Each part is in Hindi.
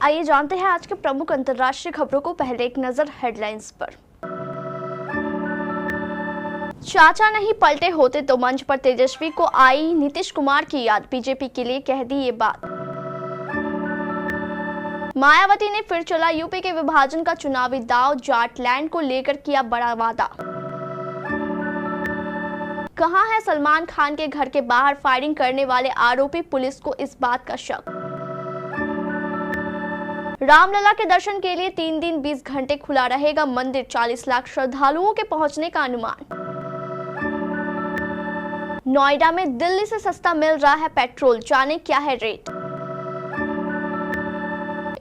आइए जानते हैं आज के प्रमुख अंतर्राष्ट्रीय खबरों को। पहले एक नजर हेडलाइंस पर। चाचा नहीं पलटे होते तो मंच पर तेजस्वी को आई नीतीश कुमार की याद, बीजेपी के लिए कह दी ये बात। मायावती ने फिर चला यूपी के विभाजन का चुनावी दांव, जाटलैंड को लेकर किया बड़ा वादा। कहां है सलमान खान के घर के बाहर फायरिंग करने वाले आरोपी, पुलिस को इस बात का शक। रामलला के दर्शन के लिए 3 दिन 20 घंटे खुला रहेगा मंदिर, 40 लाख श्रद्धालुओं के पहुंचने का अनुमान। नोएडा में दिल्ली से सस्ता मिल रहा है पेट्रोल, जाने क्या है रेट।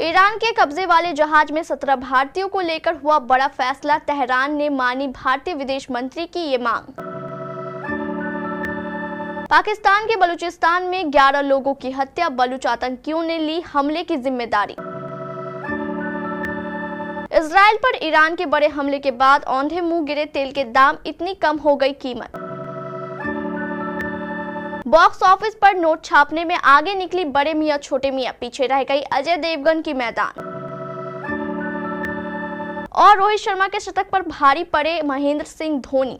ईरान के कब्जे वाले जहाज में 17 भारतीयों को लेकर हुआ बड़ा फैसला, तेहरान ने मानी भारतीय विदेश मंत्री की ये मांग। पाकिस्तान के बलूचिस्तान में 11 लोगों की हत्या, बलूच आतंकियों ने ली हमले की जिम्मेदारी। इजराइल पर ईरान के बड़े हमले के बाद औंधे मुंह गिरे तेल के दाम, इतनी कम हो गई कीमत। बॉक्स ऑफिस पर नोट छापने में आगे निकली बड़े मियां छोटे मियां, पीछे रह गई अजय देवगन की मैदान। और रोहित शर्मा के शतक पर भारी पड़े महेंद्र सिंह धोनी।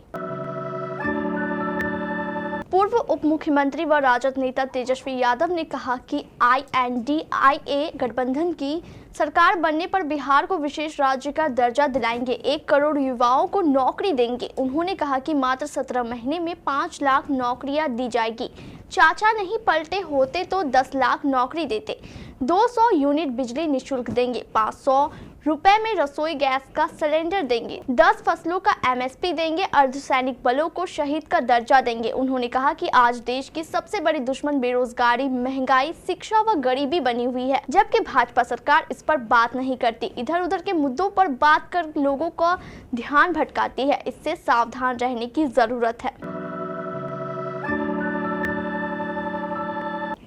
पूर्व उप मुख्यमंत्री व राजद नेता तेजस्वी यादव ने कहा कि INDIA गठबंधन की सरकार बनने पर बिहार को विशेष राज्य का दर्जा दिलाएंगे, 1 करोड़ युवाओं को नौकरी देंगे। उन्होंने कहा कि मात्र 17 महीने में 5 लाख नौकरियां दी जाएगी। चाचा नहीं पलटे होते तो 10 लाख नौकरी देते। 200 यूनिट बिजली निःशुल्क देंगे, 500 रुपए में रसोई गैस का सिलेंडर देंगे, 10 फसलों का MSP देंगे, अर्धसैनिक बलों को शहीद का दर्जा देंगे। उन्होंने कहा कि आज देश की सबसे बड़ी दुश्मन बेरोजगारी, महंगाई, शिक्षा व गरीबी बनी हुई है, जबकि भाजपा सरकार इस पर बात नहीं करती, इधर उधर के मुद्दों पर बात कर लोगों का ध्यान भटकाती है। इससे सावधान रहने की जरूरत है।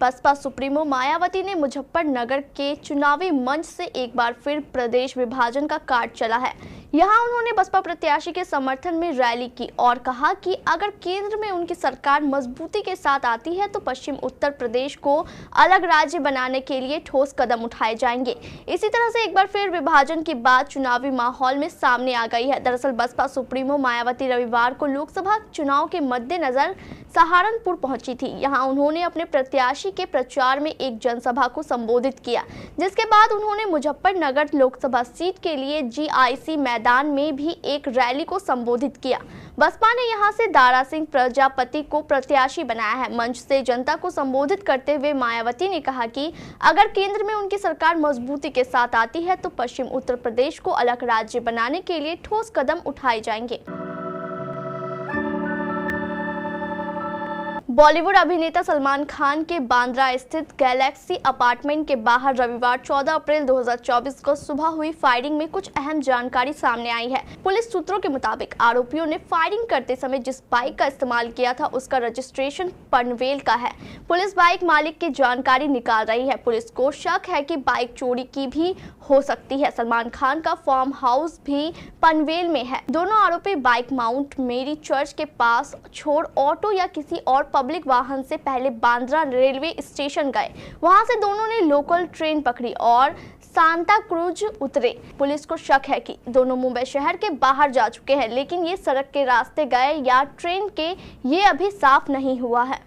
बसपा सुप्रीमो मायावती ने मुजफ्फरनगर के चुनावी मंच से एक बार फिर प्रदेश विभाजन का कार्ड चला है। यहां उन्होंने बसपा प्रत्याशी के समर्थन में रैली की और कहा कि अगर केंद्र में उनकी सरकार मजबूती के साथ आती है तो पश्चिम उत्तर प्रदेश को अलग राज्य बनाने के लिए ठोस कदम उठाए जाएंगे। इसी तरह से एक बार फिर विभाजन की बात चुनावी माहौल में सामने आ गई है। दरअसल बसपा सुप्रीमो मायावती रविवार को लोकसभा चुनाव के मद्देनजर सहारनपुर पहुंची थी। यहां उन्होंने अपने प्रत्याशी के प्रचार में एक जनसभा को संबोधित किया, जिसके बाद उन्होंने मुजफ्फरनगर लोकसभा सीट के लिए GIC मैदान में भी एक रैली को संबोधित किया। बसपा ने यहां से दारा सिंह प्रजापति को प्रत्याशी बनाया है। मंच से जनता को संबोधित करते हुए मायावती ने कहा कि अगर केंद्र में उनकी सरकार मजबूती के साथ आती है तो पश्चिम उत्तर प्रदेश को अलग राज्य बनाने के लिए ठोस कदम उठाए जाएंगे। बॉलीवुड अभिनेता सलमान खान के बांद्रा स्थित गैलेक्सी अपार्टमेंट के बाहर रविवार 14 अप्रैल 2024 को सुबह हुई फायरिंग में कुछ अहम जानकारी सामने आई है। पुलिस सूत्रों के मुताबिक आरोपियों ने फायरिंग करते समय जिस बाइक का इस्तेमाल किया था उसका रजिस्ट्रेशन पनवेल का है। पुलिस बाइक मालिक की जानकारी निकाल रही है। पुलिस को शक है कि बाइक चोरी की भी हो सकती है। सलमान खान का फार्म हाउस भी पनवेल में है। दोनों आरोपी बाइक माउंट मेरी चर्च के पास छोड़ ऑटो या किसी और पब्लिक वाहन से पहले बांद्रा रेलवे स्टेशन गए। वहां से दोनों ने लोकल ट्रेन पकड़ी और सांता क्रूज उतरे। पुलिस को शक है कि दोनों मुंबई शहर के बाहर जा चुके हैं, लेकिन ये सड़क के रास्ते गए या ट्रेन के, ये अभी साफ नहीं हुआ है।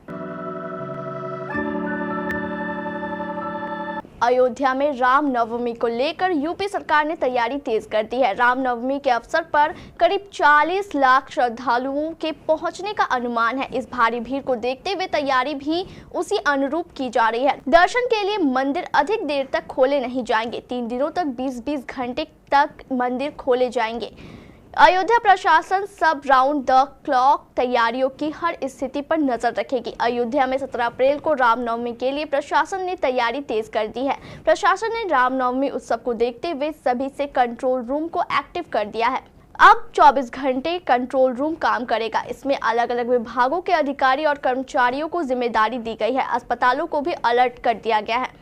अयोध्या में रामनवमी को लेकर यूपी सरकार ने तैयारी तेज कर दी है। रामनवमी के अवसर पर करीब 40 लाख श्रद्धालुओं के पहुंचने का अनुमान है। इस भारी भीड़ को देखते हुए तैयारी भी उसी अनुरूप की जा रही है। दर्शन के लिए मंदिर अधिक देर तक खोले नहीं जाएंगे। 3 दिनों तक 20-20 घंटे तक मंदिर खोले जाएंगे। अयोध्या प्रशासन सब राउंड द क्लॉक तैयारियों की हर स्थिति पर नजर रखेगी। अयोध्या में 17 अप्रैल को रामनवमी के लिए प्रशासन ने तैयारी तेज कर दी है। प्रशासन ने रामनवमी उत्सव को देखते हुए सभी से कंट्रोल रूम को एक्टिव कर दिया है। अब 24 घंटे कंट्रोल रूम काम करेगा। इसमें अलग अलग विभागों के अधिकारी और कर्मचारियों को जिम्मेदारी दी गई है। अस्पतालों को भी अलर्ट कर दिया गया है।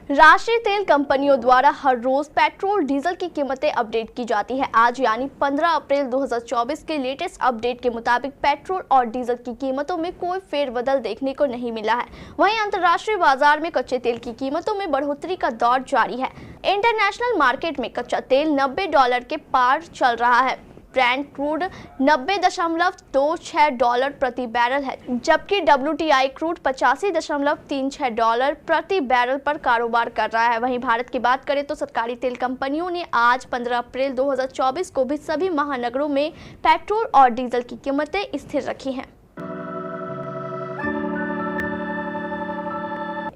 राष्ट्रीय तेल कंपनियों द्वारा हर रोज पेट्रोल डीजल की कीमतें अपडेट की जाती है। आज यानी 15 अप्रैल 2024 के लेटेस्ट अपडेट के मुताबिक पेट्रोल और डीजल की कीमतों में कोई फेरबदल देखने को नहीं मिला है। वहीं अंतर्राष्ट्रीय बाजार में कच्चे तेल की कीमतों में बढ़ोतरी का दौर जारी है। इंटरनेशनल मार्केट में कच्चा तेल $90 के पार चल रहा है। ब्रेंट क्रूड $90.26 प्रति बैरल है, जबकि WTI क्रूड $85.36 प्रति बैरल पर कारोबार कर रहा है। वहीं भारत की बात करें तो सरकारी तेल कंपनियों ने आज 15 अप्रैल 2024 को भी सभी महानगरों में पेट्रोल और डीजल की कीमतें स्थिर रखी हैं।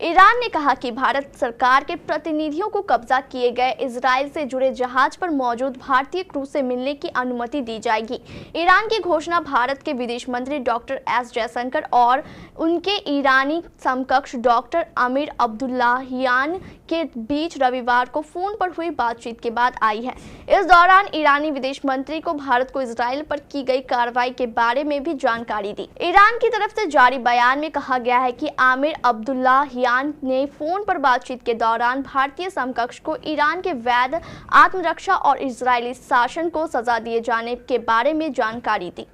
ईरान ने कहा कि भारत सरकार के प्रतिनिधियों को कब्जा किए गए इजराइल से जुड़े जहाज पर मौजूद भारतीय क्रू से मिलने की अनुमति दी जाएगी। ईरान की घोषणा भारत के विदेश मंत्री डॉक्टर एस जयशंकर और उनके ईरानी समकक्ष डॉक्टर अमीर अब्दुल्लाहियान के बीच रविवार को फोन पर हुई बातचीत के बाद आई है। इस दौरान ईरानी विदेश मंत्री को भारत को इजराइल पर की गई कार्रवाई के बारे में भी जानकारी दी। ईरान की तरफ से जारी बयान में कहा गया है कि आमिर अब्दुल्लाहियान ने फोन पर बातचीत के दौरान भारतीय समकक्ष को ईरान के वैध आत्मरक्षा और इजरायली शासन को सजा दिए जाने के बारे में जानकारी दी।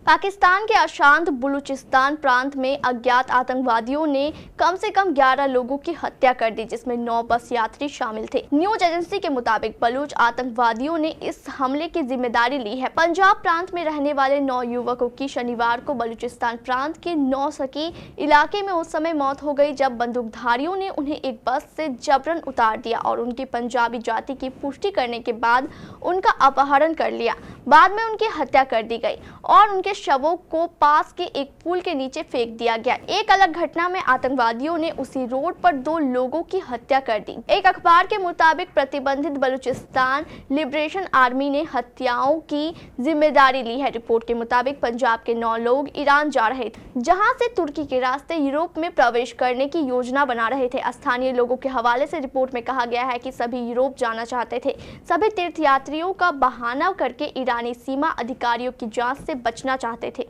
पाकिस्तान के अशांत बलूचिस्तान प्रांत में अज्ञात आतंकवादियों ने कम से कम 11 लोगों की हत्या कर दी, जिसमें 9 बस यात्री शामिल थे। न्यूज एजेंसी के मुताबिक बलूच आतंकवादियों ने इस हमले की जिम्मेदारी ली है। पंजाब प्रांत में रहने वाले 9 युवकों की शनिवार को बलूचिस्तान प्रांत के नौसकी इलाके में उस समय मौत हो गई जब बंदूकधारियों ने उन्हें एक बस से जबरन उतार दिया और उनकी पंजाबी जाति की पुष्टि करने के बाद उनका अपहरण कर लिया। बाद में उनकी हत्या कर दी गई और उनके शवों को पास के एक पुल के नीचे फेंक दिया गया। एक अलग घटना में आतंकवादियों ने उसी रोड पर 2 लोगों की हत्या कर दी। एक अखबार के मुताबिक प्रतिबंधित बलूचिस्तान लिबरेशन आर्मी ने हत्याओं की जिम्मेदारी ली है। रिपोर्ट के मुताबिक पंजाब के 9 लोग ईरान जा रहे थे, जहां से तुर्की के रास्ते यूरोप में प्रवेश करने की योजना बना रहे थे। स्थानीय लोगों के हवाले से रिपोर्ट में कहा गया है कि सभी यूरोप जाना चाहते थे। सभी तीर्थयात्रियों का बहाना करके ईरानी सीमा अधिकारियों की जांच से बचना चाहते थे।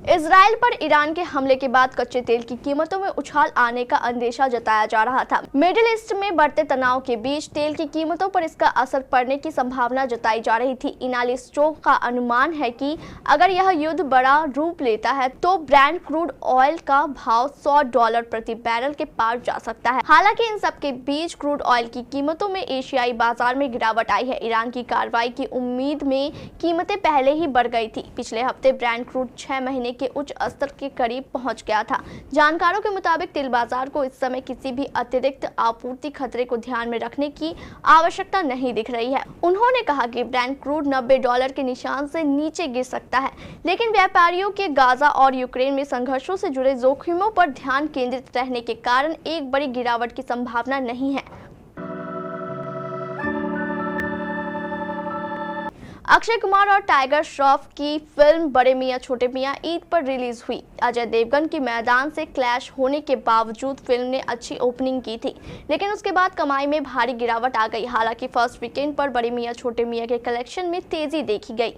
इजराइल पर ईरान के हमले के बाद कच्चे तेल की कीमतों में उछाल आने का अंदेशा जताया जा रहा था। मिडिल ईस्ट में बढ़ते तनाव के बीच तेल की कीमतों पर इसका असर पड़ने की संभावना जताई जा रही थी। एनालिस्टों का अनुमान है कि अगर यह युद्ध बड़ा रूप लेता है तो ब्रेंट क्रूड ऑयल का भाव $100 प्रति बैरल के पार जा सकता है। हालांकि इन सब के बीच क्रूड ऑयल की कीमतों में एशियाई बाजार में गिरावट आई है। ईरान की कार्रवाई की उम्मीद में कीमतें पहले ही बढ़ गई थी। पिछले हफ्ते ब्रेंट क्रूड 6 महीने के उच्च स्तर के करीब पहुंच गया था। जानकारों के मुताबिक तेल बाजार को इस समय किसी भी अतिरिक्त आपूर्ति खतरे को ध्यान में रखने की आवश्यकता नहीं दिख रही है। उन्होंने कहा कि ब्रेंट क्रूड $90 के निशान से नीचे गिर सकता है, लेकिन व्यापारियों के गाजा और यूक्रेन में संघर्षों से जुड़े जोखिमों पर ध्यान केंद्रित रहने के कारण एक बड़ी गिरावट की संभावना नहीं है। अक्षय कुमार और टाइगर श्रॉफ की फिल्म बड़े मियां छोटे मियां ईद पर रिलीज हुई। अजय देवगन की मैदान से क्लैश होने के बावजूद फिल्म ने अच्छी ओपनिंग की थी, लेकिन उसके बाद कमाई में भारी गिरावट आ गई। हालांकि फर्स्ट वीकेंड पर बड़े मियां छोटे मियां के कलेक्शन में तेजी देखी गई,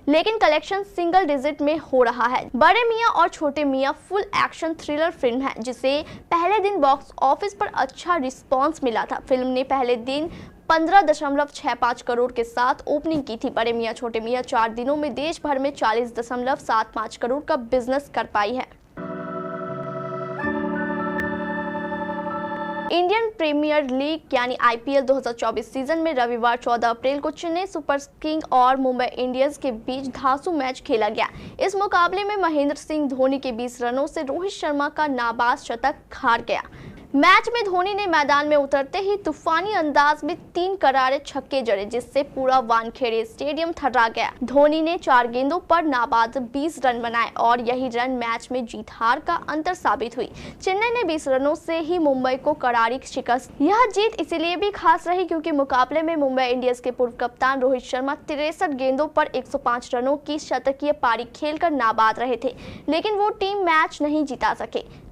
लेकिन कलेक्शन सिंगल डिजिट में हो रहा है। बड़े मियां और छोटे मियां फुल एक्शन थ्रिलर फिल्म है, जिसे पहले दिन बॉक्स ऑफिस पर अच्छा रिस्पॉन्स मिला था। फिल्म ने पहले दिन 15.65 करोड़ के साथ ओपनिंग की थी। बड़े मियां छोटे मियां 4 दिनों में देश भर में 40.75 करोड़ का बिजनेस कर पाई है। इंडियन प्रीमियर लीग यानी IPL 2024 सीजन में रविवार 14 अप्रैल को चेन्नई सुपर किंग और मुंबई इंडियंस के बीच धांसू मैच खेला गया। इस मुकाबले में महेंद्र सिंह धोनी के 20 रनों से रोहित शर्मा का नाबाद शतक हार गया। मैच में धोनी ने मैदान में उतरते ही तूफानी अंदाज में 3 करारे छक्के जड़े, जिससे पूरा वानखेड़े स्टेडियम थर्रा गया। धोनी ने 4 गेंदों पर नाबाद 20 रन बनाए और यही रन मैच में जीत हार का अंतर साबित हुई। चेन्नई ने 20 रनों से ही मुंबई को करारी शिकस्त। यह जीत इसलिए भी खास रही क्योंकि मुकाबले में मुंबई इंडियंस के पूर्व कप्तान रोहित शर्मा 63 गेंदों पर 105 रनों की शतकीय पारी खेलकर नाबाद रहे थे, लेकिन वो टीम मैच नहीं जिता सके।